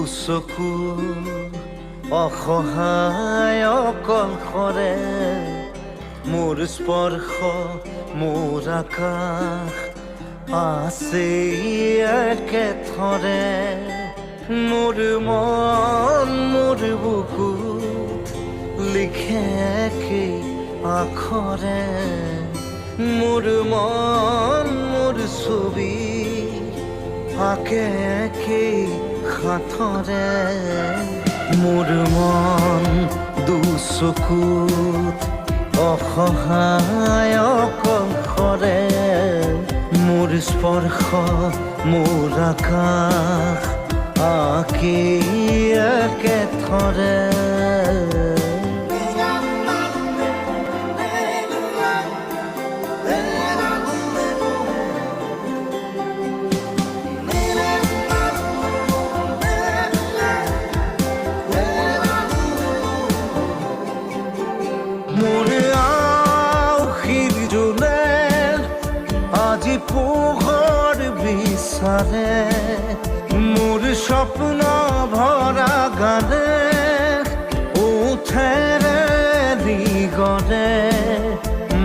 দুচকু অসহায় অকলশৰে মোৰ স্পৰ্শ মোৰ আকাশ আছে একেথৰে মোৰ মন মোৰ বুকুত লিখে কি আখৰে মোৰ মন মোৰ ছবি আঁকে কি হাতৰে মোৰ মন দুচকুত অসহায় অকলশৰে মোৰ স্পৰ্শ মোৰ আকাশ আঁকি একেথৰে আজি পোহৰ বিচাৰে মোৰ স্বপ্ন ভৰা গানে উঠেৰে গৰে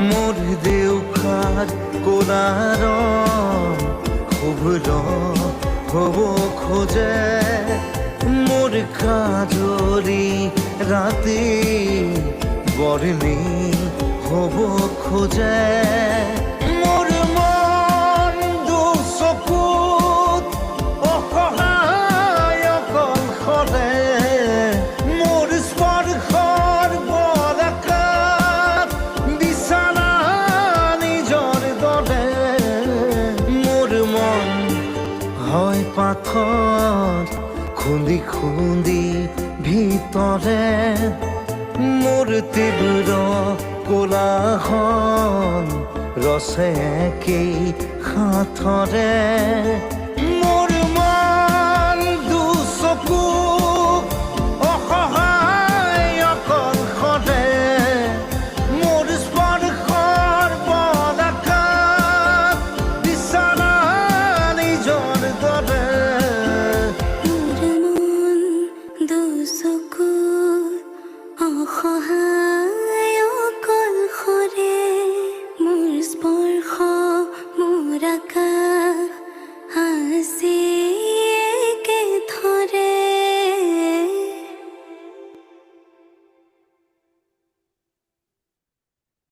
মোৰ দেউখাৰ কোলাৰ শুভ্ৰ হ'ব খোজে মোৰ কাজৰি ৰাতি বৰ্ণি হ'ব খোজে হয় পাথৰ খুন্দি খুন্দি ভিতৰে মোৰ তীব্ৰ কোলাহল ৰচে কি হাতৰে